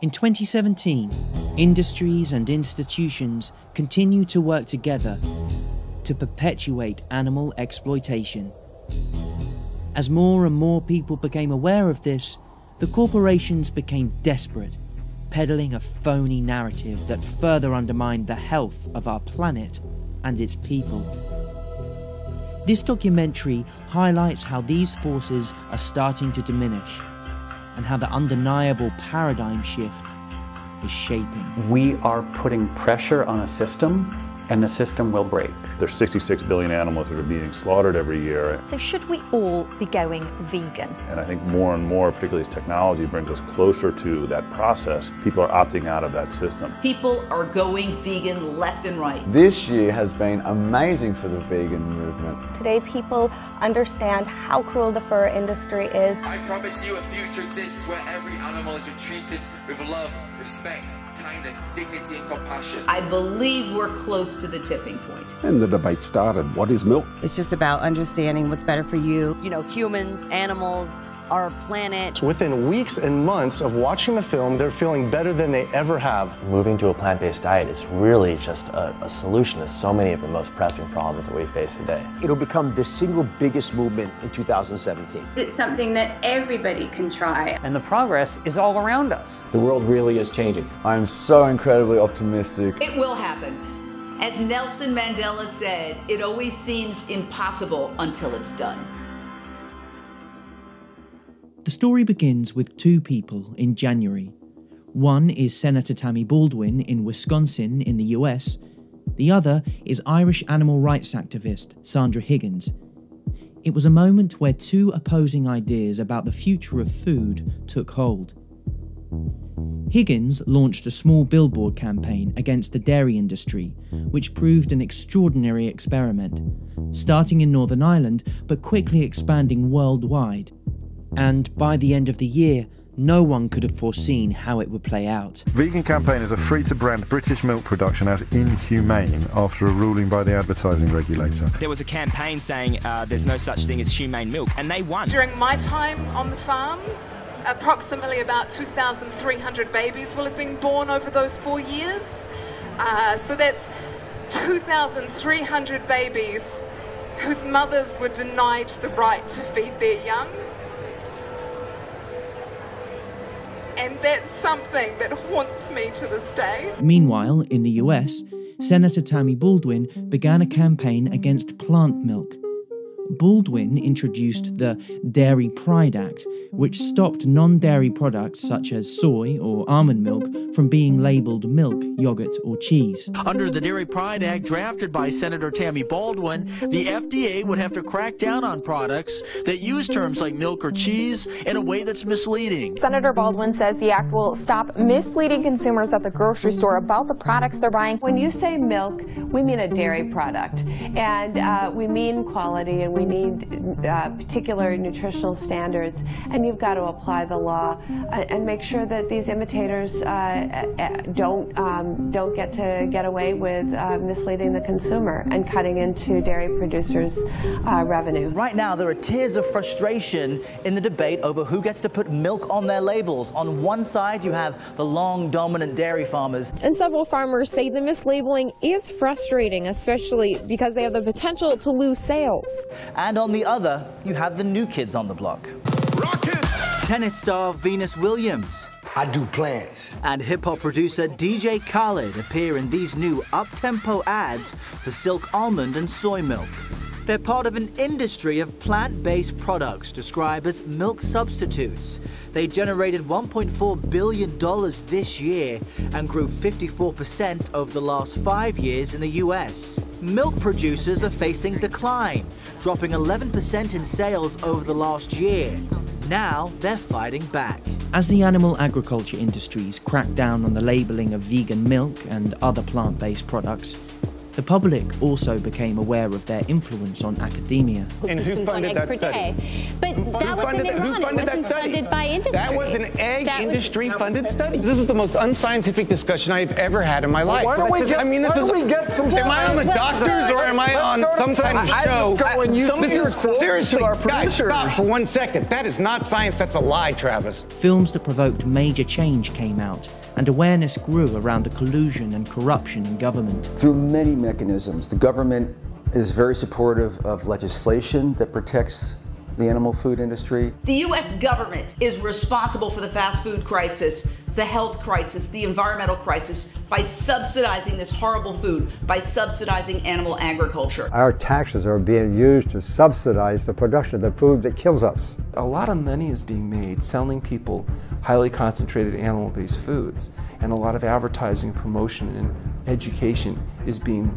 In 2017, industries and institutions continue to work together to perpetuate animal exploitation. As more and more people became aware of this, the corporations became desperate, peddling a phony narrative that further undermined the health of our planet and its people. This documentary highlights how these forces are starting to diminish and how the undeniable paradigm shift is shaping. We are putting pressure on a system, and the system will break. There's 66 billion animals that are being slaughtered every year. So should we all be going vegan? And I think more and more, particularly as technology brings us closer to that process, people are opting out of that system. People are going vegan left and right. This year has been amazing for the vegan movement. Today people understand how cruel the fur industry is. I promise you a future exists where every animal is treated with love, respect, kindness, dignity and compassion. I believe we're close to the tipping point. And the debate started. What is milk? It's just about understanding what's better for you. You know, humans, animals, our planet. Within weeks and months of watching the film, they're feeling better than they ever have. Moving to a plant-based diet is really just a solution to so many of the most pressing problems that we face today. It'll become the single biggest movement in 2017. It's something that everybody can try. And the progress is all around us. The world really is changing. I'm so incredibly optimistic. It will happen. As Nelson Mandela said, it always seems impossible until it's done. The story begins with two people in January. One is Senator Tammy Baldwin in Wisconsin in the US. The other is Irish animal rights activist Sandra Higgins. It was a moment where two opposing ideas about the future of food took hold. Higgins launched a small billboard campaign against the dairy industry, which proved an extraordinary experiment, starting in Northern Ireland but quickly expanding worldwide. And by the end of the year, no one could have foreseen how it would play out. Vegan campaigners are free to brand British milk production as inhumane after a ruling by the advertising regulator. There was a campaign saying there's no such thing as humane milk, and they won. During my time on the farm, approximately about 2,300 babies will have been born over those 4 years. So that's 2,300 babies whose mothers were denied the right to feed their young. And that's something that haunts me to this day. Meanwhile, in the US, Senator Tammy Baldwin began a campaign against plant milk. Baldwin introduced the Dairy Pride Act, which stopped non-dairy products such as soy or almond milk from being labelled milk, yogurt or cheese. Under the Dairy Pride Act drafted by Senator Tammy Baldwin, the FDA would have to crack down on products that use terms like milk or cheese in a way that's misleading. Senator Baldwin says the act will stop misleading consumers at the grocery store about the products they're buying. When you say milk, we mean a dairy product, and we mean quality, and we need particular nutritional standards, and you've got to apply the law and make sure that these imitators don't get away with misleading the consumer and cutting into dairy producers' revenue. Right now, there are tears of frustration in the debate over who gets to put milk on their labels. On one side, you have the long, dominant dairy farmers. And several farmers say the mislabeling is frustrating, especially because they have the potential to lose sales. And on the other, you have the new kids on the block. Rocket! Tennis star Venus Williams. I do plants. And hip-hop producer DJ Khaled appear in these new up-tempo ads for Silk almond and soy milk. They're part of an industry of plant-based products described as milk substitutes. They generated $1.4 billion this year and grew 54% over the last 5 years in the US. Milk producers are facing decline, dropping 11% in sales over the last year. Now they're fighting back. As the animal agriculture industries crack down on the labelling of vegan milk and other plant-based products, The public also became aware of their influence on academia. And who funded that study? But that was in Iran. It wasn't funded by industry. That was an egg industry-funded study. This is the most unscientific discussion I've ever had in my life. Why don't we get some? Am I on the doctors or am I on some kind of show? Seriously, guys, stop for 1 second. That is not science. That's a lie, Travis. Films that provoked major change came out, and awareness grew around the collusion and corruption in government. Through many mechanisms, the government is very supportive of legislation that protects the animal food industry. The U.S. government is responsible for the fast food crisis, the health crisis, the environmental crisis, by subsidizing this horrible food, by subsidizing animal agriculture. Our taxes are being used to subsidize the production of the food that kills us. A lot of money is being made selling people highly concentrated animal-based foods, and a lot of advertising, promotion, and education is being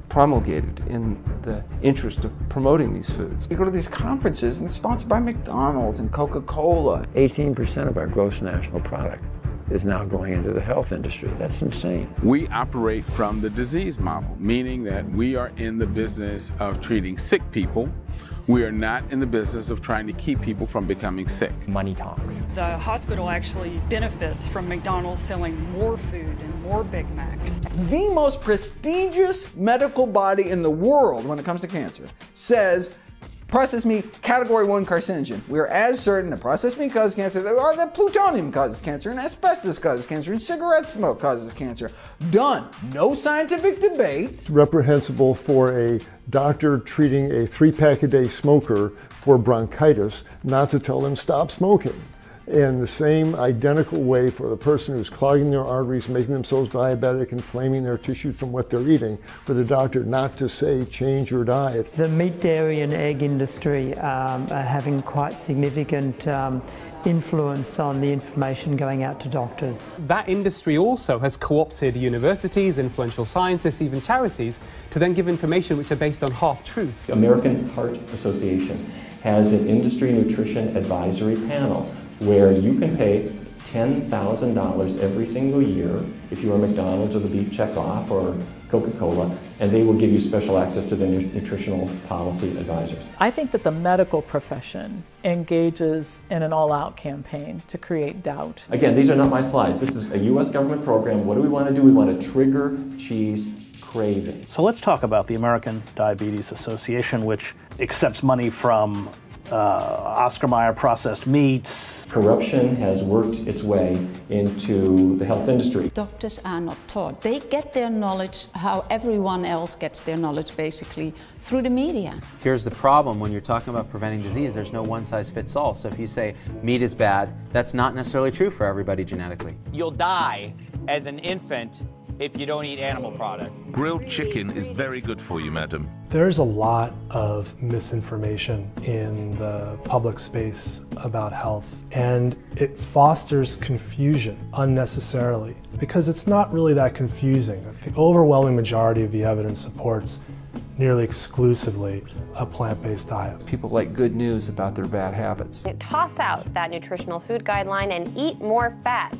promulgated in the interest of promoting these foods. You go to these conferences and they're sponsored by McDonald's and Coca-Cola. 18% of our gross national product is now going into the health industry. That's insane. We operate from the disease model, meaning that we are in the business of treating sick people. We are not in the business of trying to keep people from becoming sick. Money talks. The hospital actually benefits from McDonald's selling more food and more Big Macs. The most prestigious medical body in the world when it comes to cancer says processed meat, category 1 carcinogen. We're as certain that processed meat causes cancer that plutonium causes cancer, and asbestos causes cancer, and cigarette smoke causes cancer. Done. No scientific debate. It's reprehensible for a doctor treating a 3-pack-a-day smoker for bronchitis not to tell them stop smoking. And the same identical way for the person who's clogging their arteries, making themselves diabetic, inflaming their tissues from what they're eating, for the doctor not to say change your diet. The meat, dairy and egg industry are having quite significant influence on the information going out to doctors. That industry also has co-opted universities, influential scientists, even charities, to then give information which are based on half-truths. American Heart Association has an industry nutrition advisory panel where you can pay $10,000 every single year if you're a McDonald's or the Beef Checkoff or Coca-Cola, and they will give you special access to the nutritional policy advisors. I think that the medical profession engages in an all-out campaign to create doubt. Again, these are not my slides. This is a U.S. government program. What do we want to do? We want to trigger cheese craving. So let's talk about the American Diabetes Association, which accepts money from Oscar Mayer processed meats. Corruption has worked its way into the health industry. Doctors are not taught. They get their knowledge how everyone else gets their knowledge, basically, through the media. Here's the problem when you're talking about preventing disease, there's no one-size-fits-all. So if you say meat is bad, that's not necessarily true for everybody genetically. You'll die as an infant if you don't eat animal products. Grilled chicken is very good for you, madam. There's a lot of misinformation in the public space about health, and it fosters confusion unnecessarily because it's not really that confusing. The overwhelming majority of the evidence supports nearly exclusively a plant-based diet. People like good news about their bad habits. Toss out that nutritional food guideline and eat more fat.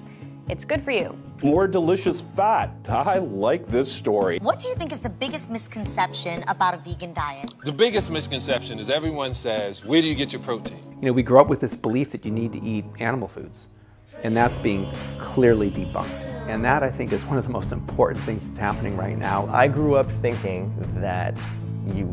It's good for you. More delicious fat. I like this story. What do you think is the biggest misconception about a vegan diet? The biggest misconception is everyone says, where do you get your protein? You know, we grow up with this belief that you need to eat animal foods, and that's being clearly debunked. And that, I think, is one of the most important things that's happening right now. I grew up thinking that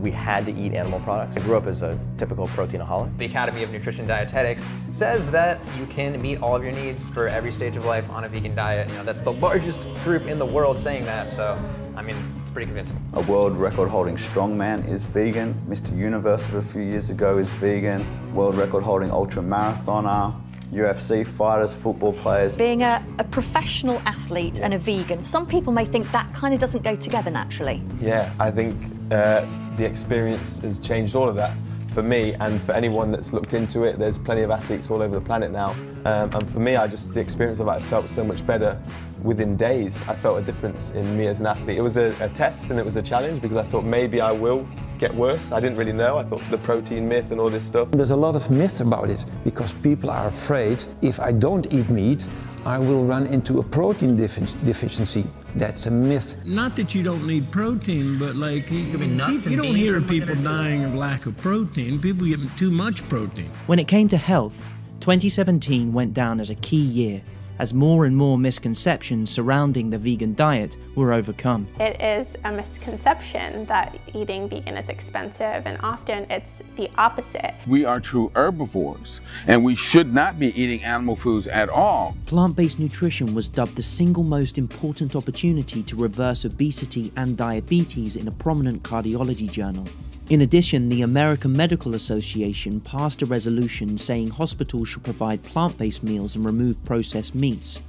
we had to eat animal products. I grew up as a typical proteinaholic. The Academy of Nutrition Dietetics says that you can meet all of your needs for every stage of life on a vegan diet. You know, that's the largest group in the world saying that, so, I mean, it's pretty convincing. A world record holding strongman is vegan. Mr. Universe of a few years ago is vegan. World record holding ultra marathoner. UFC fighters, football players. Being a professional athlete and a vegan, some people may think that kind of doesn't go together naturally. Yeah, I think the experience has changed all of that for me and for anyone that's looked into it. There's plenty of athletes all over the planet now, and for me, the experience of it, I felt so much better within days. I felt a difference in me as an athlete. It was a test and it was a challenge because I thought maybe I will get worse. I didn't really know. I thought the protein myth and all this stuff. There's a lot of myth about it because people are afraid if I don't eat meat, I will run into a protein deficiency. That's a myth. Not that you don't need protein, but like you don't hear people dying of lack of protein. People getting too much protein. When it came to health, 2017 went down as a key year, as more and more misconceptions surrounding the vegan diet were overcome. It is a misconception that eating vegan is expensive, and often it's the opposite. We are true herbivores, and we should not be eating animal foods at all. Plant-based nutrition was dubbed the single most important opportunity to reverse obesity and diabetes in a prominent cardiology journal. In addition, the American Medical Association passed a resolution saying hospitals should provide plant-based meals and remove processed meats.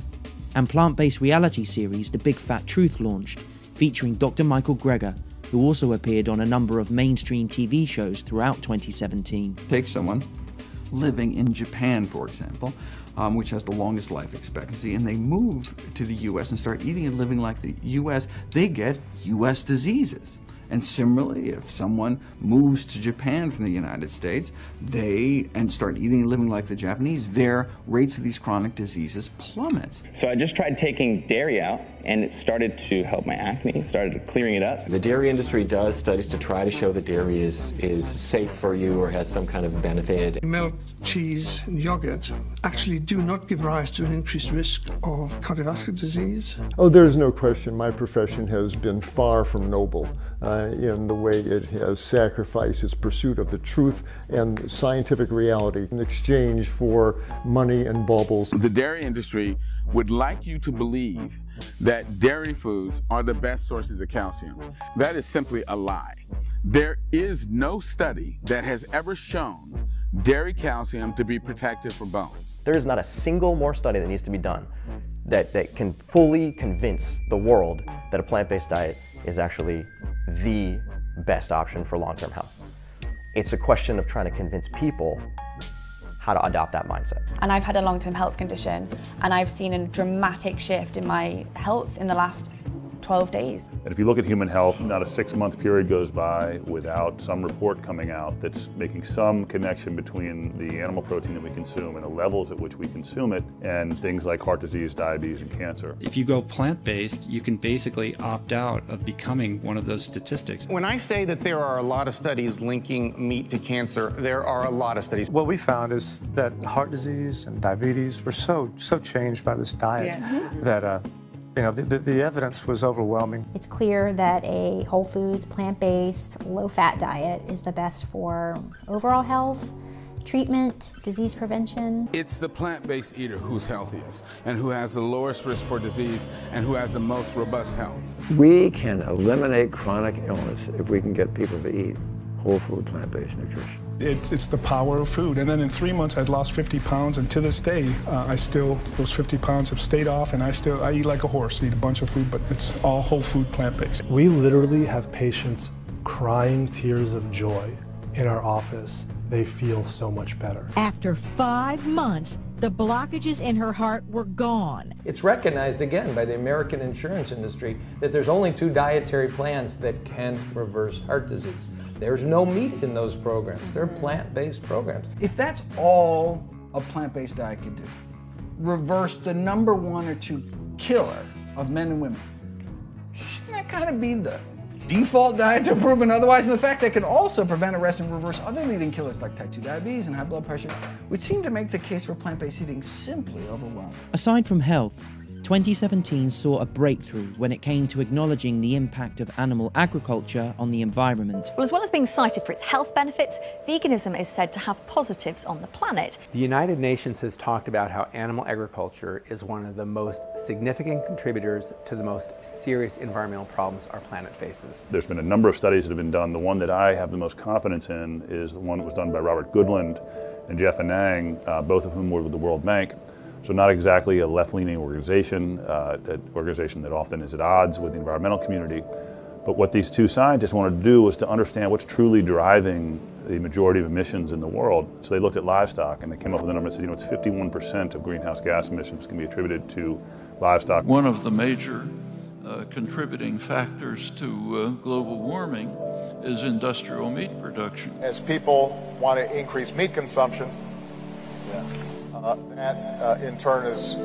And plant-based reality series The Big Fat Truth launched, featuring Dr. Michael Greger, who also appeared on a number of mainstream TV shows throughout 2017. Take someone living in Japan, for example, which has the longest life expectancy, and they move to the US and start eating and living like the US, they get US diseases. And similarly, if someone moves to Japan from the United States, and start eating and living like the Japanese, their rates of these chronic diseases plummets. So I just tried taking dairy out, and it started to help my acne, started clearing it up. The dairy industry does studies to try to show that dairy is safe for you or has some kind of benefit. Milk, cheese, and yogurt actually do not give rise to an increased risk of cardiovascular disease. Oh, there's no question. My profession has been far from noble in the way it has sacrificed its pursuit of the truth and scientific reality in exchange for money and baubles. The dairy industry would like you to believe that dairy foods are the best sources of calcium. That is simply a lie. There is no study that has ever shown dairy calcium to be protective for bones. There is not a single more study that needs to be done that can fully convince the world that a plant-based diet is actually the best option for long-term health. It's a question of trying to convince people how to adopt that mindset. And I've had a long-term health condition, and I've seen a dramatic shift in my health in the last 12 days. And if you look at human health, not a 6-month period goes by without some report coming out that's making some connection between the animal protein that we consume and the levels at which we consume it and things like heart disease, diabetes, and cancer. If you go plant-based, you can basically opt out of becoming one of those statistics. When I say that there are a lot of studies linking meat to cancer, there are a lot of studies. What we found is that heart disease and diabetes were so changed by this diet that the evidence was overwhelming. It's clear that a whole foods, plant-based, low-fat diet is the best for overall health, treatment, disease prevention. It's the plant-based eater who's healthiest and who has the lowest risk for disease and who has the most robust health. We can eliminate chronic illness if we can get people to eat whole food, plant-based nutrition. It's the power of food. And then in 3 months, I'd lost 50 pounds, and to this day, those 50 pounds have stayed off, and I eat like a horse, eat a bunch of food, but it's all whole food, plant-based. We literally have patients crying tears of joy in our office. They feel so much better. After 5 months, the blockages in her heart were gone. It's recognized again by the American insurance industry that there's only 2 dietary plans that can reverse heart disease. There's no meat in those programs. They're plant-based programs. If that's all a plant-based diet can do, reverse the number 1 or 2 killer of men and women, shouldn't that kind of be the default diet to proven otherwise? And the fact that it can also prevent, arrest, and reverse other leading killers like type 2 diabetes and high blood pressure would seem to make the case for plant-based eating simply overwhelming. Aside from health, 2017 saw a breakthrough when it came to acknowledging the impact of animal agriculture on the environment. Well, as well as being cited for its health benefits, veganism is said to have positives on the planet. The United Nations has talked about how animal agriculture is one of the most significant contributors to the most serious environmental problems our planet faces. There's been a number of studies that have been done. The one that I have the most confidence in is the one that was done by Robert Goodland and Jeff Anang, both of whom were with the World Bank. So not exactly a left-leaning organization, an organization that often is at odds with the environmental community. But what these 2 scientists wanted to do was to understand what's truly driving the majority of emissions in the world. So they looked at livestock, and they came up with a number that said, it's 51% of greenhouse gas emissions can be attributed to livestock. One of the major contributing factors to global warming is industrial meat production. As people want to increase meat consumption, that in turn is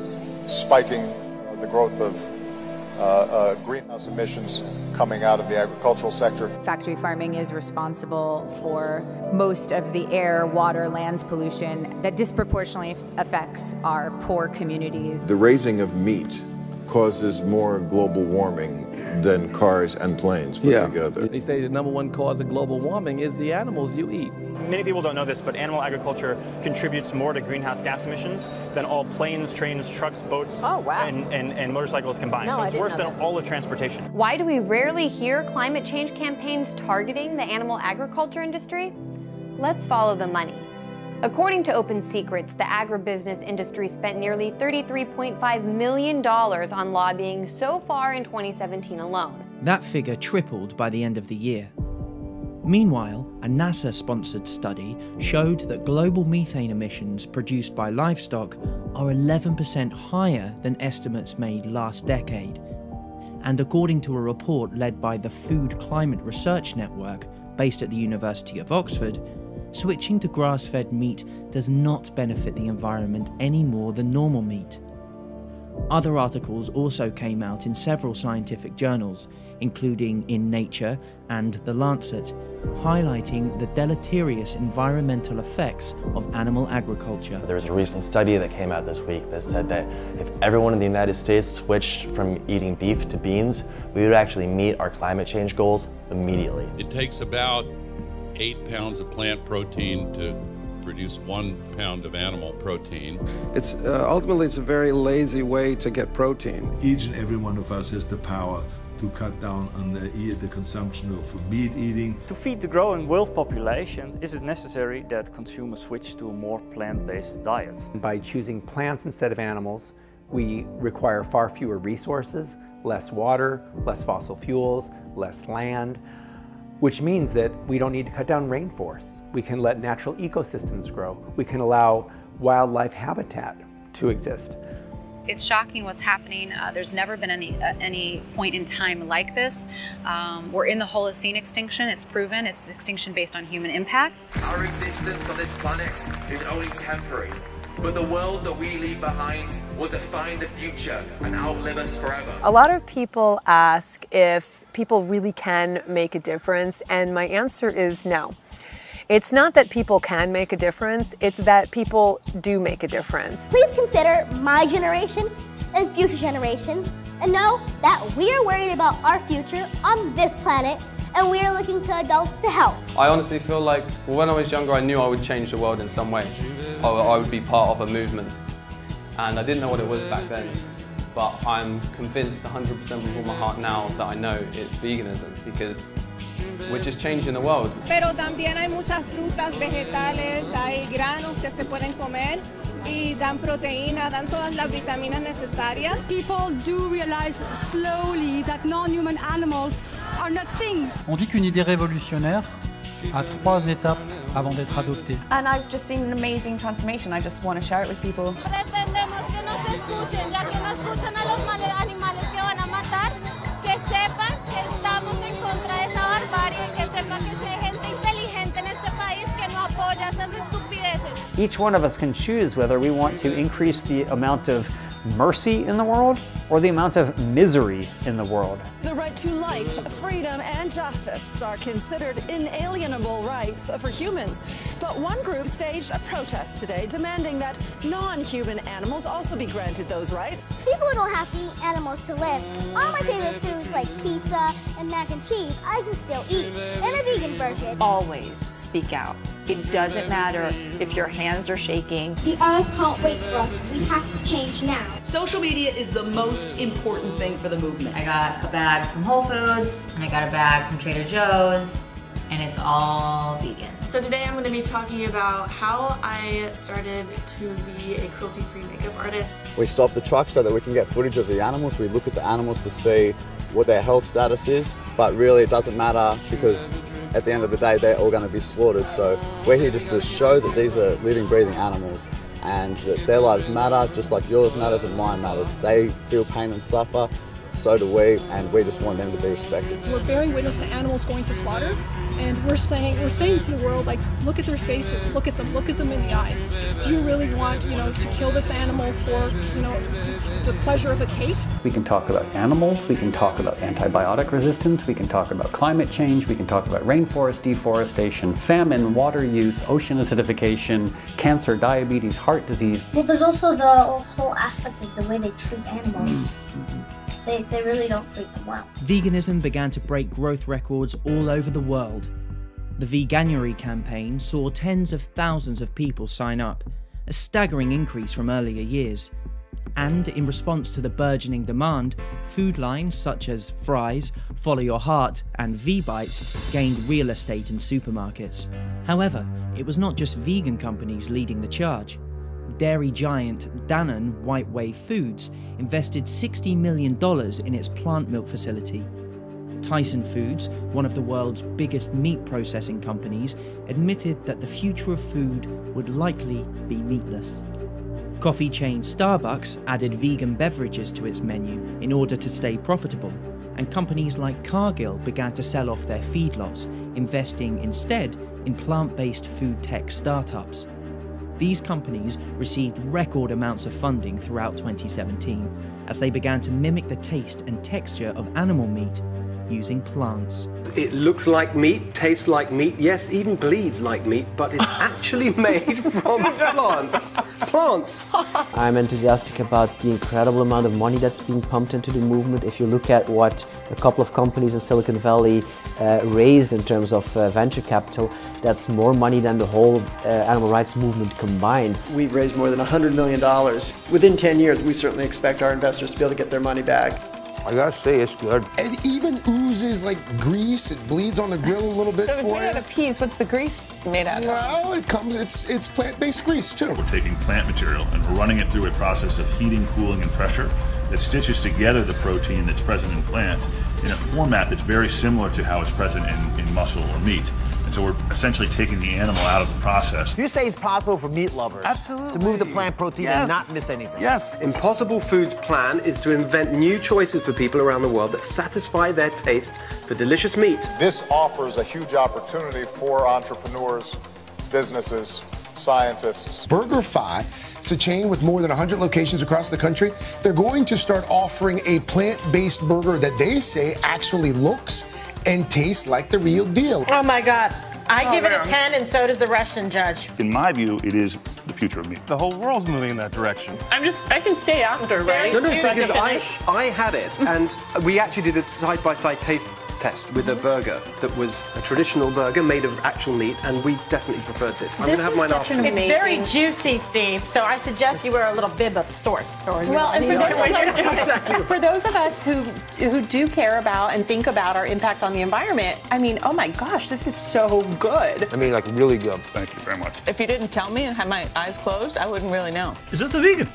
spiking the growth of greenhouse emissions coming out of the agricultural sector. Factory farming is responsible for most of the air, water, land pollution that disproportionately affects our poor communities. The raising of meat causes more global warming than cars and planes put together. They say the #1 cause of global warming is the animals you eat. Many people don't know this, but animal agriculture contributes more to greenhouse gas emissions than all planes, trains, trucks, boats, and motorcycles combined. No, so it's worse than that. all of transportation. Why do we rarely hear climate change campaigns targeting the animal agriculture industry? Let's follow the money. According to Open Secrets, the agribusiness industry spent nearly $33.5 million on lobbying so far in 2017 alone. That figure tripled by the end of the year. Meanwhile, a NASA-sponsored study showed that global methane emissions produced by livestock are 11% higher than estimates made last decade. And according to a report led by the Food Climate Research Network, based at the University of Oxford, switching to grass-fed meat does not benefit the environment any more than normal meat. Other articles also came out in several scientific journals, including in Nature and The Lancet, highlighting the deleterious environmental effects of animal agriculture. There was a recent study that came out this week that said that if everyone in the United States switched from eating beef to beans, we would actually meet our climate change goals immediately. It takes about 8 pounds of plant protein to produce 1 pound of animal protein. It's ultimately it's a very lazy way to get protein. Each and every one of us has the power to cut down on the consumption of meat eating. To feed the growing world population, is it necessary that consumers switch to a more plant-based diet? By choosing plants instead of animals, we require far fewer resources, less water, less fossil fuels, less land, which means that we don't need to cut down rainforests. We can let natural ecosystems grow. We can allow wildlife habitat to exist. It's shocking what's happening. There's never been any point in time like this. We're in the Holocene extinction. It's proven. It's extinction based on human impact. Our existence on this planet is only temporary, but the world that we leave behind will define the future and outlive us forever. A lot of people ask if people really can make a difference, and my answer is no. It's not that people can make a difference, it's that people do make a difference. Please consider my generation and future generations, and know that we are worried about our future on this planet, and we are looking to adults to help. I honestly feel like, when I was younger, I knew I would change the world in some way. I would be part of a movement, and I didn't know what it was back then. But I'm convinced 100% with all my heart now that I know it's veganism, because we're just changing the world. Pero también hay muchas frutas, vegetales, hay granos que se pueden comer y dan proteína, dan todas las vitaminas necesarias. People do realize slowly that non-human animals are not things. On dit qu'une idée révolutionnaire a 3 étapes avant d'être adoptée. And I've just seen an amazing transformation. I just want to share it with people. Pretendemos que nos escuchen, ya que no escuchan a los animales que van a matar, que sepan que estamos en contra de esa barbarie, que sepan que hay gente inteligente en este país que no apoya esas estupideces. Each one of us can choose whether we want to increase the amount of mercy in the world or the amount of misery in the world. The right to life, freedom, and justice are considered inalienable rights for humans. But one group staged a protest today demanding that non-human animals also be granted those rights. People don't have to eat animals to live. All my favorite foods like pizza and mac and cheese, I can still eat in a vegan version. Always speak out. It doesn't matter if your hands are shaking. The earth can't wait for us. We have to change now. Social media is the most important thing for the movement. I got a bag from Whole Foods, and I got a bag from Trader Joe's, and it's all vegan. So today I'm going to be talking about how I started to be a cruelty-free makeup artist. We stop the truck so that we can get footage of the animals. We look at the animals to see what their health status is, but really it doesn't matter because at the end of the day they're all going to be slaughtered. So we're here just to show that these are living, breathing animals and that their lives matter just like yours matters and mine matters. They feel pain and suffer, so do we, and we just want them to be respected. We're bearing witness to animals going to slaughter, and we're saying to the world, like, look at their faces, look at them in the eye. Do you really want, to kill this animal for, the pleasure of a taste? We can talk about animals, we can talk about antibiotic resistance, we can talk about climate change, we can talk about rainforest deforestation, famine, water use, ocean acidification, cancer, diabetes, heart disease. Well, there's also the whole aspect of the way they treat animals. They really don't treat them well. Veganism began to break growth records all over the world. The Veganuary campaign saw tens of thousands of people sign up, a staggering increase from earlier years. And in response to the burgeoning demand, food lines such as Fry's, Follow Your Heart and V-Bites gained real estate in supermarkets. However, it was not just vegan companies leading the charge. Dairy giant Dannon White Wave Foods invested $60 million in its plant milk facility. Tyson Foods, one of the world's biggest meat processing companies, admitted that the future of food would likely be meatless. Coffee chain Starbucks added vegan beverages to its menu in order to stay profitable, and companies like Cargill began to sell off their feedlots, investing instead in plant-based food tech startups. These companies received record amounts of funding throughout 2017 as they began to mimic the taste and texture of animal meat using plants. It looks like meat, tastes like meat, yes, even bleeds like meat, but it's actually made from plants. I'm enthusiastic about the incredible amount of money that's being pumped into the movement. If you look at what a couple of companies in Silicon Valley raised in terms of venture capital, that's more money than the whole animal rights movement combined. We've raised more than $100 million. Within 10 years, we certainly expect our investors to be able to get their money back. I gotta say, it's good. It even oozes like grease. It bleeds on the grill a little bit. So if it's made out of peas, what's the grease made out of? Well, it's plant-based grease too. We're taking plant material and we're running it through a process of heating, cooling, and pressure that stitches together the protein that's present in plants in a format that's very similar to how it's present in muscle or meat. And so we're essentially taking the animal out of the process. You say it's possible for meat lovers to move the plant protein and not miss anything. Yes. Impossible Foods' plan is to invent new choices for people around the world that satisfy their taste for delicious meat. This offers a huge opportunity for entrepreneurs, businesses, scientists. BurgerFi, it's a chain with more than 100 locations across the country. They're going to start offering a plant-based burger that they say actually looks and tastes like the real deal. Oh my God. I give it a 10 and so does the Russian judge. In my view, it is the future of meat. The whole world's moving in that direction. I can stay after, right? No, because I had it and we actually did a side-by-side taste test with a burger that was a traditional burger made of actual meat, and we definitely preferred this. I'm going to have mine after. It's very juicy, Steve, so I suggest you wear a little bib of sorts. Well, and for those of us who do care about and think about our impact on the environment, I mean, oh my gosh, this is so good. I mean, like really good. Thank you very much. If you didn't tell me and had my eyes closed, I wouldn't really know. Is this the vegan?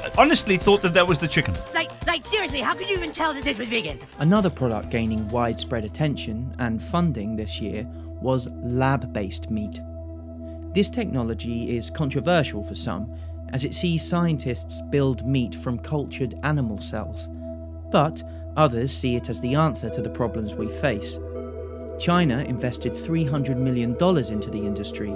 I honestly thought that was the chicken. Like seriously, how could you even tell that this was vegan? Another product gaining widespread attention and funding this year was lab-based meat. This technology is controversial for some, as it sees scientists build meat from cultured animal cells. But others see it as the answer to the problems we face. China invested $300 million into the industry.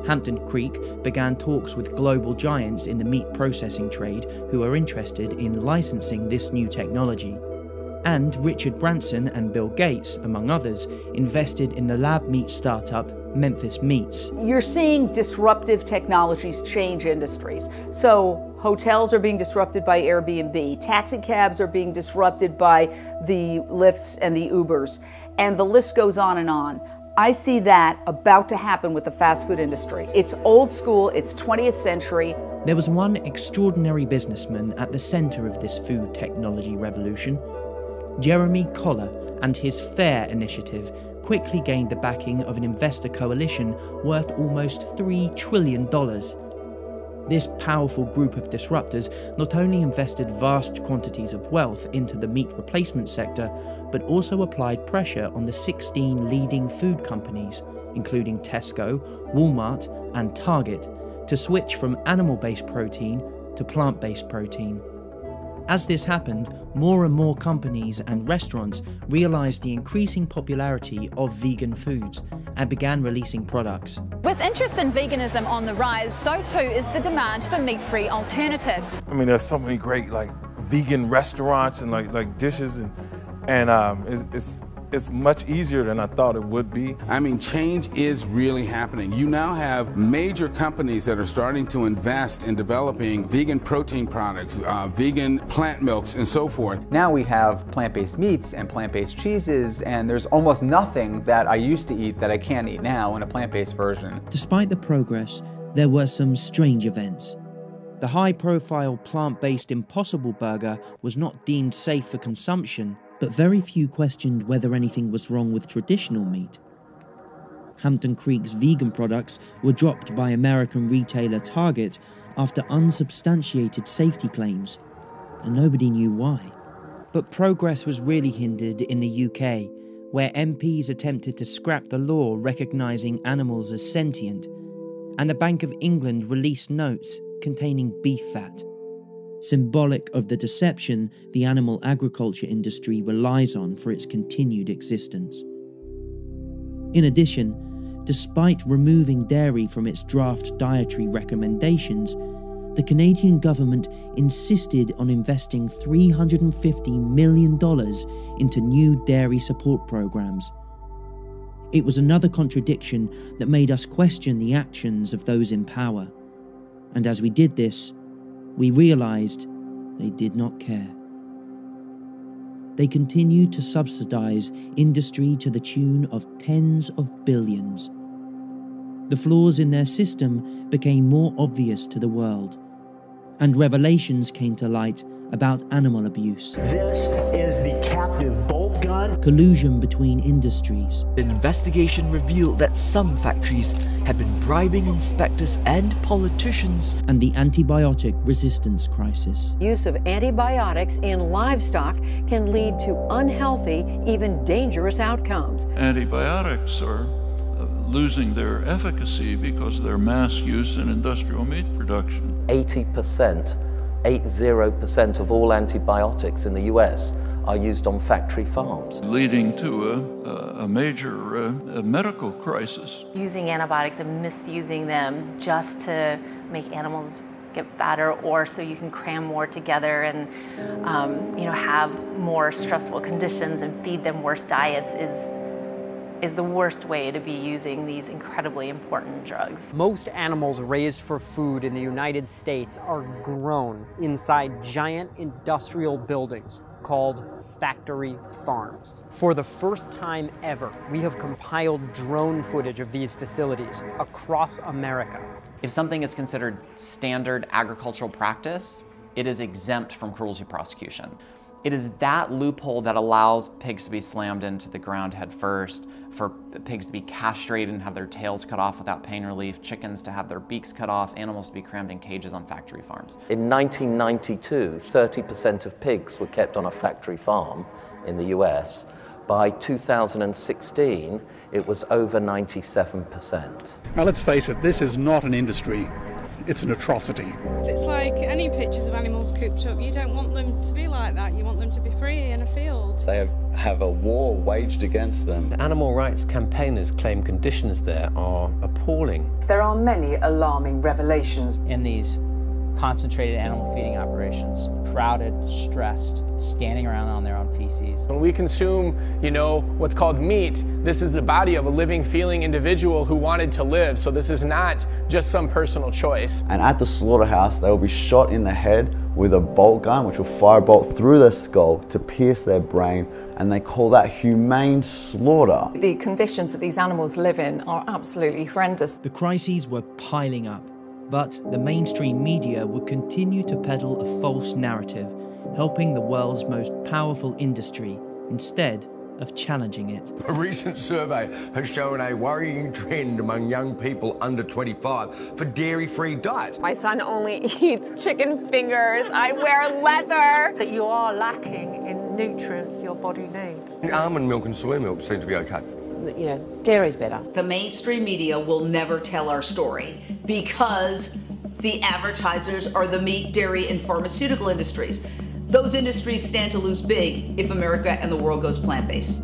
Hampton Creek began talks with global giants in the meat processing trade who are interested in licensing this new technology. And Richard Branson and Bill Gates, among others, invested in the lab meat startup Memphis Meats. You're seeing disruptive technologies change industries. So hotels are being disrupted by Airbnb, taxi cabs are being disrupted by the Lyfts and the Ubers, and the list goes on and on. I see that about to happen with the fast food industry. It's old school, it's 20th century. There was one extraordinary businessman at the center of this food technology revolution. Jeremy Coller and his FAIR initiative quickly gained the backing of an investor coalition worth almost $3 trillion. This powerful group of disruptors not only invested vast quantities of wealth into the meat replacement sector, but also applied pressure on the 16 leading food companies, including Tesco, Walmart, and Target, to switch from animal-based protein to plant-based protein. As this happened, more and more companies and restaurants realized the increasing popularity of vegan foods and began releasing products. With interest in veganism on the rise, so too is the demand for meat-free alternatives. I mean, there's so many great vegan restaurants and like dishes, and it's much easier than I thought it would be. I mean, change is really happening. You now have major companies that are starting to invest in developing vegan protein products, vegan plant milks, and so forth. Now we have plant-based meats and plant-based cheeses, and there's almost nothing that I used to eat that I can't eat now in a plant-based version. Despite the progress, there were some strange events. The high-profile plant-based Impossible Burger was not deemed safe for consumption, but very few questioned whether anything was wrong with traditional meat. Hampton Creek's vegan products were dropped by American retailer Target after unsubstantiated safety claims, and nobody knew why. But progress was really hindered in the UK, where MPs attempted to scrap the law recognising animals as sentient, and the Bank of England released notes containing beef fat, symbolic of the deception the animal agriculture industry relies on for its continued existence. In addition, despite removing dairy from its draft dietary recommendations, the Canadian government insisted on investing $350 million into new dairy support programs. It was another contradiction that made us question the actions of those in power. And as we did this, we realized they did not care. They continued to subsidize industry to the tune of tens of billions. The flaws in their system became more obvious to the world, and revelations came to light about animal abuse. This is the captive bolt gun. Collusion between industries. The investigation revealed that some factories had been bribing inspectors and politicians. And the antibiotic resistance crisis. Use of antibiotics in livestock can lead to unhealthy, even dangerous outcomes. Antibiotics are losing their efficacy because of their mass use in industrial meat production. 80% of all antibiotics in the US are used on factory farms, leading to a major medical crisis. Using antibiotics and misusing them just to make animals get fatter, or so you can cram more together and have more stressful conditions and feed them worse diets is the worst way to be using these incredibly important drugs. Most animals raised for food in the United States are grown inside giant industrial buildings called factory farms. For the first time ever, we have compiled drone footage of these facilities across America. If something is considered standard agricultural practice, it is exempt from cruelty prosecution. It is that loophole that allows pigs to be slammed into the ground head first, for pigs to be castrated and have their tails cut off without pain relief, chickens to have their beaks cut off, animals to be crammed in cages on factory farms. In 1992, 30% of pigs were kept on a factory farm in the US. By 2016, it was over 97%. Now let's face it, this is not an industry. It's an atrocity. It's like any pictures of animals cooped up. You don't want them to be like that. You want them to be free in a field. They have a war waged against them. The animal rights campaigners claim conditions there are appalling. There are many alarming revelations. In these concentrated animal feeding operations, crowded, stressed, standing around on their own feces. When we consume, what's called meat, this is the body of a living, feeling individual who wanted to live. So this is not just some personal choice. And at the slaughterhouse, they will be shot in the head with a bolt gun, which will fire a bolt through their skull to pierce their brain, and they call that humane slaughter. The conditions that these animals live in are absolutely horrendous. The crises were piling up, but the mainstream media would continue to peddle a false narrative, helping the world's most powerful industry instead of challenging it. A recent survey has shown a worrying trend among young people under 25 for dairy-free diets. My son only eats chicken fingers. I wear leather. That you are lacking in nutrients your body needs. Almond milk and soy milk seem to be okay. Dairy's better. The mainstream media will never tell our story because the advertisers are the meat, dairy, and pharmaceutical industries. Those industries stand to lose big if America and the world goes plant-based.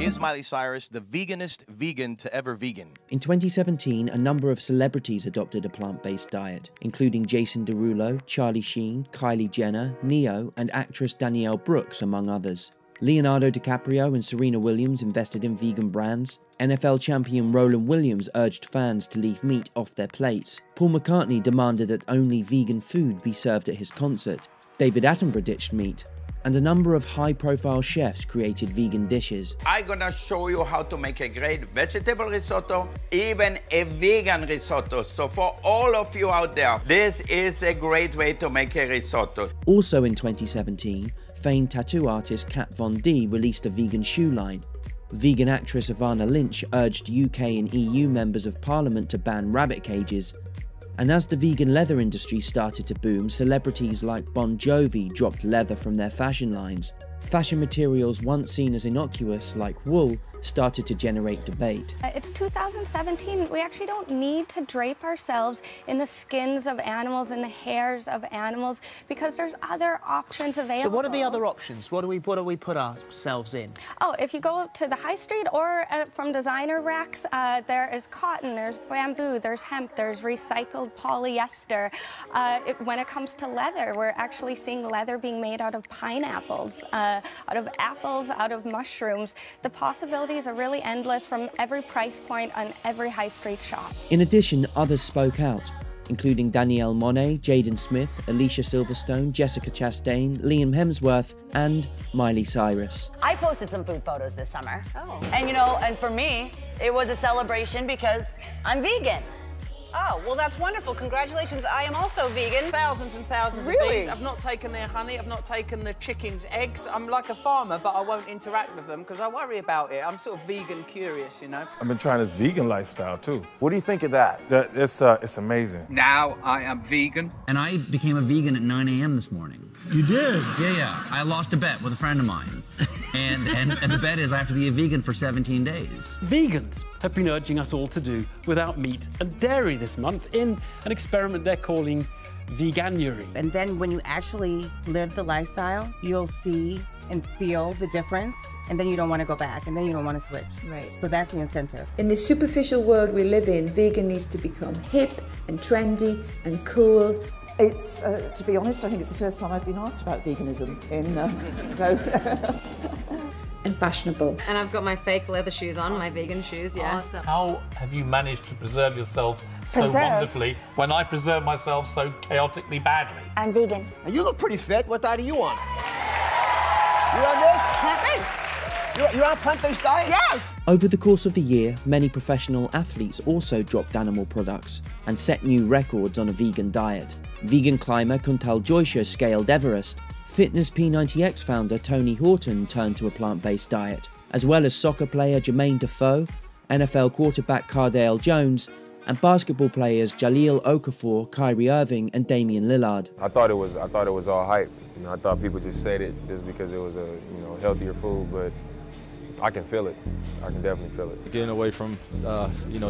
Is Miley Cyrus the veganest vegan to ever vegan? In 2017, a number of celebrities adopted a plant-based diet, including Jason Derulo, Charlie Sheen, Kylie Jenner, Neo, and actress Danielle Brooks, among others. Leonardo DiCaprio and Serena Williams invested in vegan brands. NFL champion Roland Williams urged fans to leave meat off their plates. Paul McCartney demanded that only vegan food be served at his concert. David Attenborough ditched meat. And a number of high-profile chefs created vegan dishes. I'm gonna show you how to make a great vegetable risotto, even a vegan risotto. So for all of you out there, this is a great way to make a risotto. Also in 2017, famed tattoo artist Kat Von D released a vegan shoe line. Vegan actress Ivana Lynch urged UK and EU members of parliament to ban rabbit cages. And as the vegan leather industry started to boom, celebrities like Bon Jovi dropped leather from their fashion lines. Fashion materials once seen as innocuous, like wool, started to generate debate. It's 2017. We actually don't need to drape ourselves in the skins of animals and the hairs of animals because there's other options available. So what are the other options? What do we put ourselves in? Oh, if you go to the high street or from designer racks, there is cotton, there's bamboo, there's hemp, there's recycled polyester. When it comes to leather, we're actually seeing leather being made out of pineapples, out of apples, out of mushrooms. The possibilities are really endless from every price point on every high street shop. In addition, others spoke out, including Danielle Monáe, Jaden Smith, Alicia Silverstone, Jessica Chastain, Liam Hemsworth, and Miley Cyrus. I posted some food photos this summer. Oh. And you know, and for me, it was a celebration because I'm vegan. Oh, well, that's wonderful. Congratulations. I am also vegan. Thousands and thousands of bees. I've not taken their honey. I've not taken the chickens' eggs. I'm like a farmer, but I won't interact with them because I worry about it. I'm sort of vegan curious, you know. I've been trying this vegan lifestyle, too. What do you think of that? It's amazing. Now I am vegan. And I became a vegan at 9 a.m. this morning. You did? Yeah. I lost a bet with a friend of mine. And the bet is I have to be a vegan for 17 days. Vegans have been urging us all to do without meat and dairy this month in an experiment they're calling Veganuary. And then when you actually live the lifestyle, you'll see and feel the difference, and then you don't want to go back, and then you don't want to switch. Right. So that's the incentive. In the superficial world we live in, vegan needs to become hip and trendy and cool. It's, to be honest, I think it's the first time I've been asked about veganism and fashionable. And I've got my fake leather shoes on, my vegan shoes, yeah. Awesome. How have you managed to preserve yourself so wonderfully when I preserve myself so chaotically badly? I'm vegan. You look pretty fit. What diet are you on? You on this? Plant-based. You're on a plant-based diet? Yes! Over the course of the year, many professional athletes also dropped animal products and set new records on a vegan diet. Vegan climber Kuntal Joysha scaled Everest. Fitness P90X founder Tony Horton turned to a plant-based diet, as well as soccer player Jermaine Defoe, NFL quarterback Cardale Jones, and basketball players Jahlil Okafor, Kyrie Irving, and Damian Lillard. I thought it was all hype. You know, I thought people just said it just because it was a healthier food, but I can feel it. I can definitely feel it. Getting away from,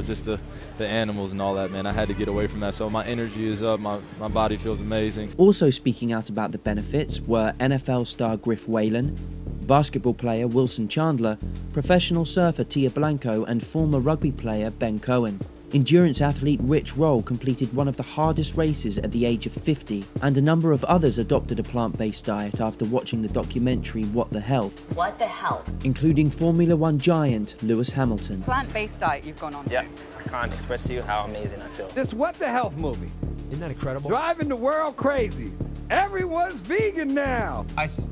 just the animals and all that, man. I had to get away from that. So my energy is up. My body feels amazing. Also speaking out about the benefits were NFL star Griff Whalen, basketball player Wilson Chandler, professional surfer Tia Blanco, and former rugby player Ben Cohen. Endurance athlete Rich Roll completed one of the hardest races at the age of 50, and a number of others adopted a plant-based diet after watching the documentary What the Health. What the Health? Including Formula One giant Lewis Hamilton. Plant-based diet you've gone on to. I can't express to you how amazing I feel. This What the Health movie. Isn't that incredible? Driving the world crazy. Everyone's vegan now.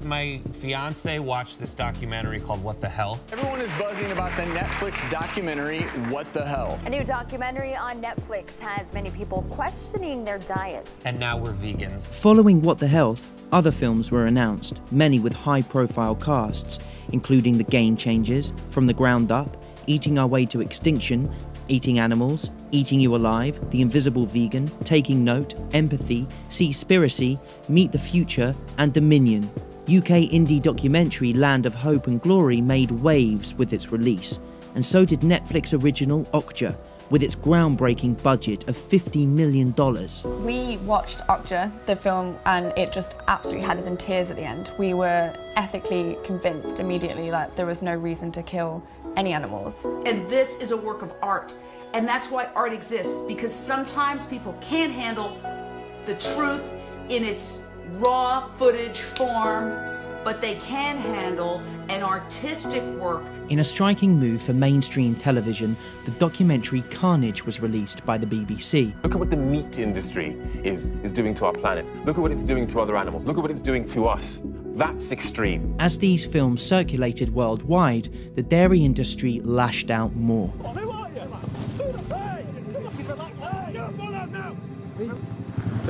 My fiance watched this documentary called What the Health. Everyone is buzzing about the Netflix documentary, What the Hell. A new documentary on Netflix has many people questioning their diets. And now we're vegans. Following What the Health, other films were announced, many with high-profile casts, including The Game Changers, From the Ground Up, Eating Our Way to Extinction, Eating Animals, Eating You Alive, The Invisible Vegan, Taking Note, Empathy, Seaspiracy, Meet the Future, and Dominion. UK indie documentary Land of Hope and Glory made waves with its release, and so did Netflix original Okja, with its groundbreaking budget of $50 million. We watched Okja, the film, and it just absolutely had us in tears at the end. We were ethically convinced immediately that there was no reason to kill any animals. And this is a work of art. And that's why art exists, because sometimes people can't handle the truth in its raw footage form, but they can handle an artistic work. In a striking move for mainstream television, the documentary Carnage was released by the BBC. Look at what the meat industry is doing to our planet. Look at what it's doing to other animals. Look at what it's doing to us. That's extreme. As these films circulated worldwide, the dairy industry lashed out more.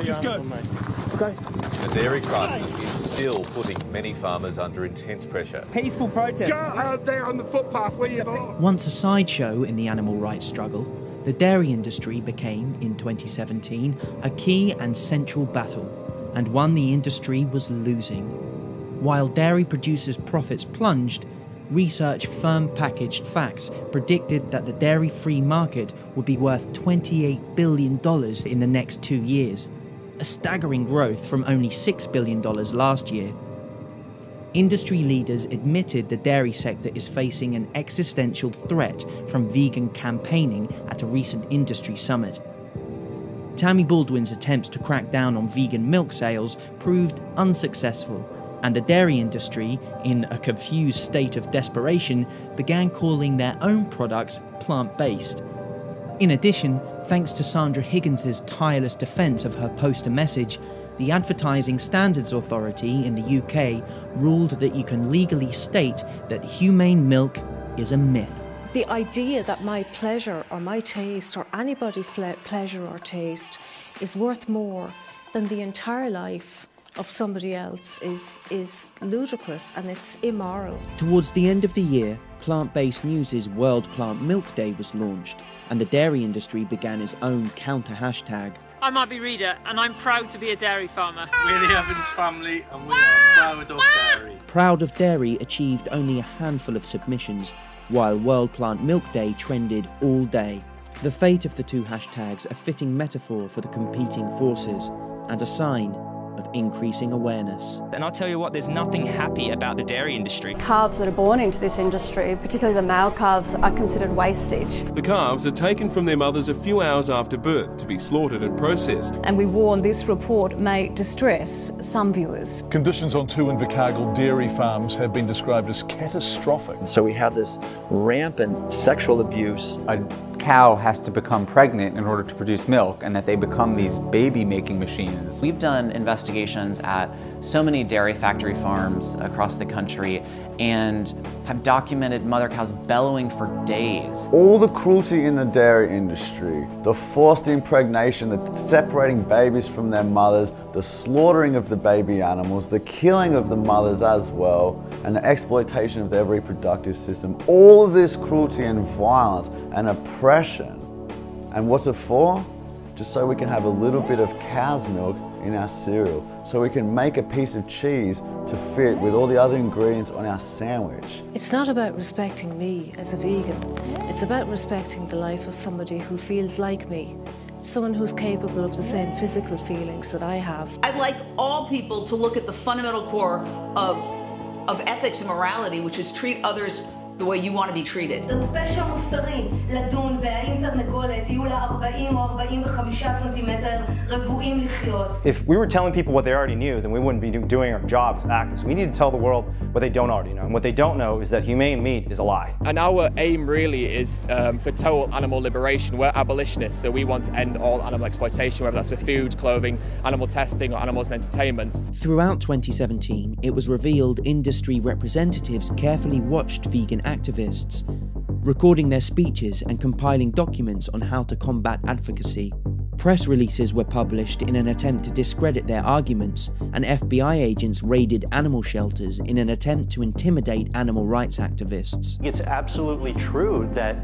Just go. Okay. The dairy crisis is still putting many farmers under intense pressure. Peaceful protest. Go out there on the footpath where you belong. Once a sideshow in the animal rights struggle, the dairy industry became, in 2017, a key and central battle, and one the industry was losing. While dairy producers' profits plunged, research firm packaged facts predicted that the dairy-free market would be worth $28 billion in the next 2 years, a staggering growth from only $6 billion last year. Industry leaders admitted the dairy sector is facing an existential threat from vegan campaigning at a recent industry summit. Tammy Baldwin's attempts to crack down on vegan milk sales proved unsuccessful, and the dairy industry, in a confused state of desperation, began calling their own products plant-based. In addition, thanks to Sandra Higgins' tireless defence of her poster message, the Advertising Standards Authority in the UK ruled that you can legally state that humane milk is a myth. The idea that my pleasure or my taste or anybody's pleasure or taste is worth more than the entire life of somebody else is ludicrous, and it's immoral. Towards the end of the year, Plant-Based News' World Plant Milk Day was launched, and the dairy industry began its own counter hashtag. I'm Abby Reader, and I'm proud to be a dairy farmer. We're the Evans family, and we are proud of dairy. Proud of Dairy achieved only a handful of submissions, while World Plant Milk Day trended all day. The fate of the two hashtags a fitting metaphor for the competing forces, and a sign of increasing awareness. And I'll tell you what, there's nothing happy about the dairy industry. Calves that are born into this industry, particularly the male calves, are considered wastage. The calves are taken from their mothers a few hours after birth to be slaughtered and processed. And we warn this report may distress some viewers. Conditions on 2 Invercargill dairy farms have been described as catastrophic. So we have this rampant sexual abuse. A cow has to become pregnant in order to produce milk, and that they become these baby-making machines. We've done investigations at so many dairy factory farms across the country and have documented mother cows bellowing for days. All the cruelty in the dairy industry, the forced impregnation, the separating babies from their mothers, the slaughtering of the baby animals, the killing of the mothers as well, and the exploitation of their reproductive system, all of this cruelty and violence and oppression. And what's it for? Just so we can have a little bit of cow's milk in our cereal, so we can make a piece of cheese to fit with all the other ingredients on our sandwich. It's not about respecting me as a vegan. It's about respecting the life of somebody who feels like me, someone who's capable of the same physical feelings that I have. I'd like all people to look at the fundamental core of ethics and morality, which is treat others the way you want to be treated. If we were telling people what they already knew, then we wouldn't be doing our job as activists. We need to tell the world what they don't already know. And what they don't know is that humane meat is a lie. And our aim really is for total animal liberation. We're abolitionists, so we want to end all animal exploitation, whether that's for food, clothing, animal testing, or animals in entertainment. Throughout 2017, it was revealed industry representatives carefully watched vegan activists, recording their speeches and compiling documents on how to combat advocacy. Press releases were published in an attempt to discredit their arguments, and FBI agents raided animal shelters in an attempt to intimidate animal rights activists. It's absolutely true that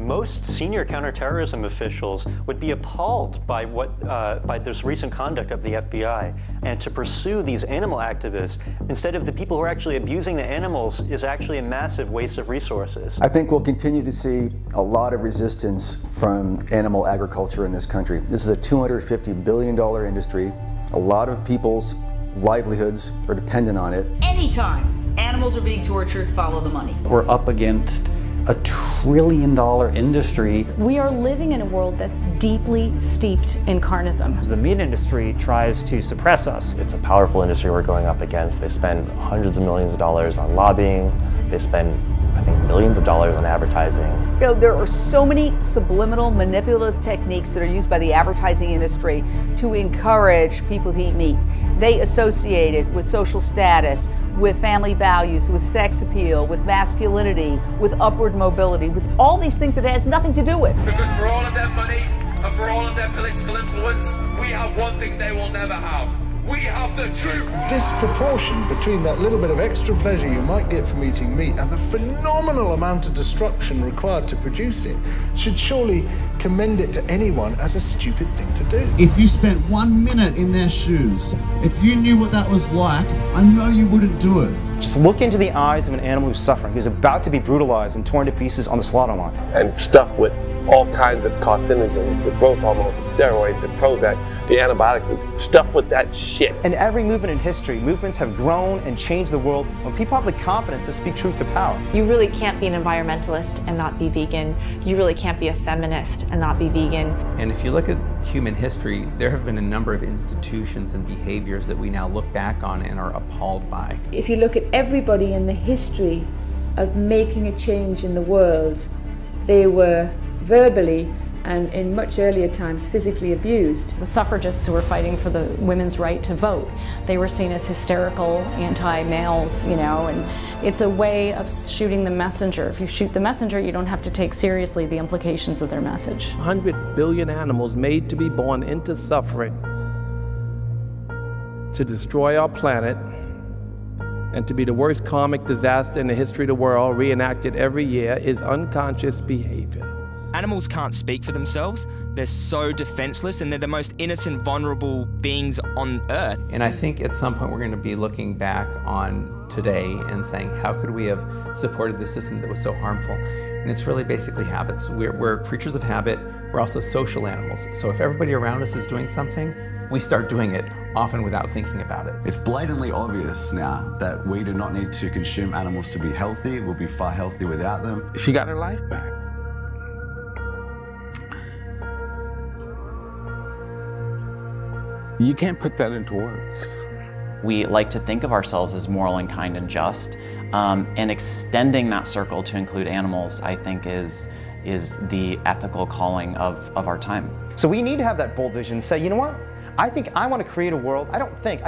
Most senior counterterrorism officials would be appalled by by this recent conduct of the FBI, and to pursue these animal activists instead of the people who are actually abusing the animals is actually a massive waste of resources. I think we'll continue to see a lot of resistance from animal agriculture in this country. This is a $250 billion industry. A lot of people's livelihoods are dependent on it. Anytime animals are being tortured, follow the money. We're up against a $1 trillion industry. We are living in a world that's deeply steeped in carnism. The meat industry tries to suppress us. It's a powerful industry we're going up against. They spend hundreds of millions of dollars on lobbying. They spend, I think, millions of dollars on advertising. You know, there are so many subliminal manipulative techniques that are used by the advertising industry to encourage people to eat meat. They associate it with social status, with family values, with sex appeal, with masculinity, with upward mobility, with all these things that it has nothing to do with. Because for all of their money and for all of their political influence, we have one thing they will never have. We have the truth. Disproportion between that little bit of extra pleasure you might get from eating meat and the phenomenal amount of destruction required to produce it should surely commend it to anyone as a stupid thing to do. If you spent 1 minute in their shoes, if you knew what that was like, I know you wouldn't do it. Just look into the eyes of an animal who's suffering, who's about to be brutalized and torn to pieces on the slaughter line. And stuffed with all kinds of carcinogens, the growth hormones, the steroids, the Prozac, the antibiotics, stuffed with that shit. In every movement in history, movements have grown and changed the world when people have the confidence to speak truth to power. You really can't be an environmentalist and not be vegan. You really can't be a feminist and not be vegan. And if you look at human history, there have been a number of institutions and behaviors that we now look back on and are appalled by. If you look at everybody in the history of making a change in the world, they were verbally and in much earlier times physically abused. The suffragists who were fighting for the women's right to vote, they were seen as hysterical, anti-males, you know, and it's a way of shooting the messenger. If you shoot the messenger, you don't have to take seriously the implications of their message. 100 billion animals made to be born into suffering to destroy our planet and to be the worst karmic disaster in the history of the world, reenacted every year, is unconscious behavior. Animals can't speak for themselves. They're so defenseless, and they're the most innocent, vulnerable beings on Earth. And I think at some point we're going to be looking back on today and saying, how could we have supported the system that was so harmful? And it's really basically habits. We're creatures of habit. We're also social animals. So if everybody around us is doing something, we start doing it, often without thinking about it. It's blatantly obvious now that we do not need to consume animals to be healthy. We'll be far healthier without them. She got her life back. You can't put that into words. We like to think of ourselves as moral and kind and just, and extending that circle to include animals, I think, is the ethical calling of our time. So we need to have that bold vision and say, you know what? I think I want to create a world, I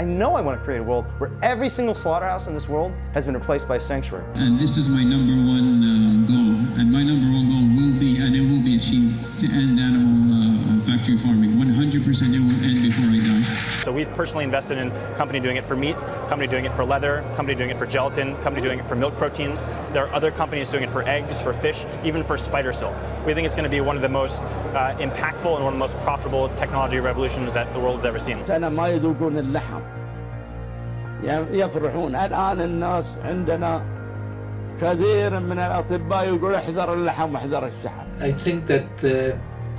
know I want to create a world where every single slaughterhouse in this world has been replaced by a sanctuary. And this is my #1 goal, and my #1 goal will be, and it will be achieved, to end animal factory farming. 100% it will end before I die. So we've personally invested in a company doing it for meat, company doing it for leather, company doing it for gelatin, company doing it for milk proteins. There are other companies doing it for eggs, for fish, even for spider silk. We think it's going to be one of the most impactful and one of the most profitable technology revolutions that the world's ever seen. أنا ما يذوقون اللحم يفرحون. الآن الناس عندنا كثير من الأطباء يقول احذر اللحم واحذر الشحم. I think that the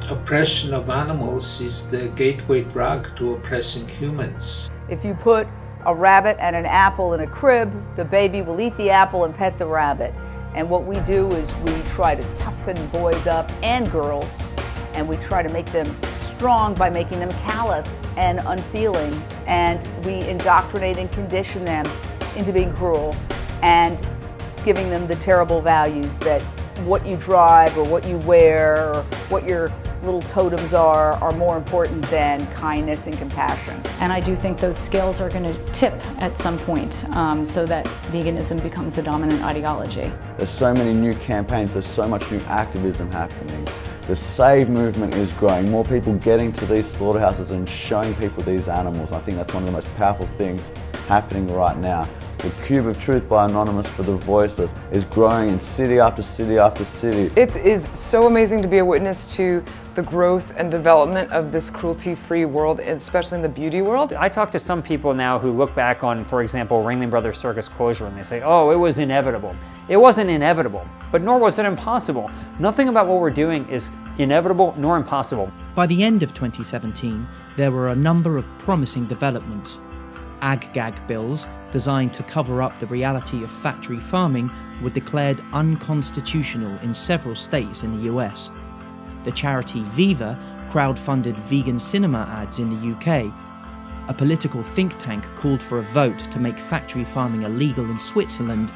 oppression of animals is the gateway drug to oppressing humans. If you put a rabbit and an apple in a crib, the baby will eat the apple and pet the rabbit. And what we do is we try to toughen boys up and girls, and we try to make them strong by making them callous and unfeeling, and we indoctrinate and condition them into being cruel and giving them the terrible values that what you drive or what you wear or what your little totems are more important than kindness and compassion. And I do think those scales are going to tip at some point so that veganism becomes the dominant ideology. There's so many new campaigns, there's so much new activism happening. The Save movement is growing, more people getting to these slaughterhouses and showing people these animals. I think that's one of the most powerful things happening right now. The Cube of Truth by Anonymous for the Voiceless is growing in city after city after city. It is so amazing to be a witness to the growth and development of this cruelty-free world, especially in the beauty world. I talk to some people now who look back on, for example, Ringling Brothers Circus closure, and they say, oh, it was inevitable. It wasn't inevitable, but nor was it impossible. Nothing about what we're doing is inevitable nor impossible. By the end of 2017, there were a number of promising developments. Ag-gag bills, designed to cover up the reality of factory farming, were declared unconstitutional in several states in the US. The charity Viva crowdfunded vegan cinema ads in the UK. A political think tank called for a vote to make factory farming illegal in Switzerland,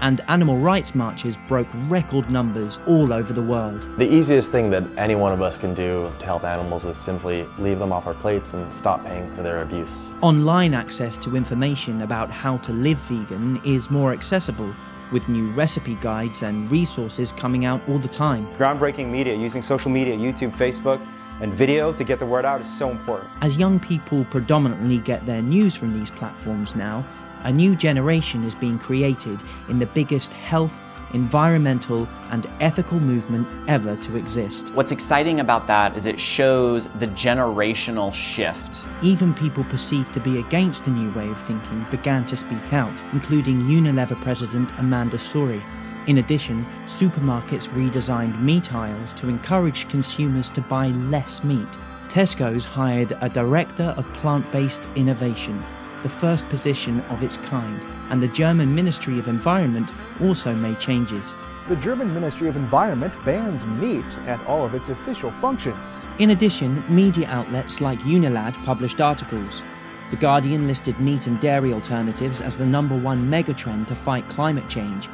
and animal rights marches broke record numbers all over the world. The easiest thing that any one of us can do to help animals is simply leave them off our plates and stop paying for their abuse. Online access to information about how to live vegan is more accessible, with new recipe guides and resources coming out all the time. Groundbreaking media, using social media, YouTube, Facebook, and video to get the word out is so important. As young people predominantly get their news from these platforms now, a new generation is being created in the biggest health, environmental, and ethical movement ever to exist. What's exciting about that is it shows the generational shift. Even people perceived to be against the new way of thinking began to speak out, including Unilever president Amanda Sourry. In addition, supermarkets redesigned meat aisles to encourage consumers to buy less meat. Tesco's hired a director of plant-based innovation, the first position of its kind, and the German Ministry of Environment also made changes. The German Ministry of Environment bans meat at all of its official functions. In addition, media outlets like Unilad published articles. The Guardian listed meat and dairy alternatives as the #1 megatrend to fight climate change.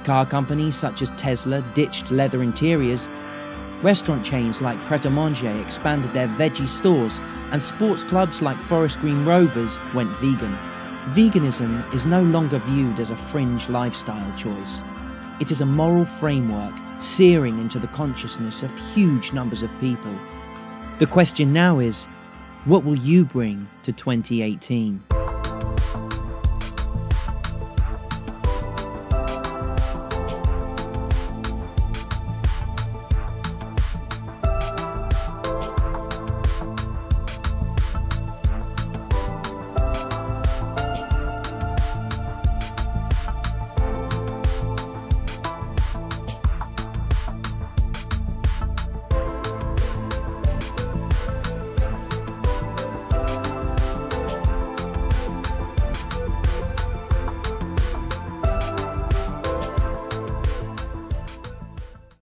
Car companies such as Tesla ditched leather interiors. Restaurant chains like Pret A Manger expanded their veggie stores, and sports clubs like Forest Green Rovers went vegan. Veganism is no longer viewed as a fringe lifestyle choice. It is a moral framework searing into the consciousness of huge numbers of people. The question now is, what will you bring to 2018?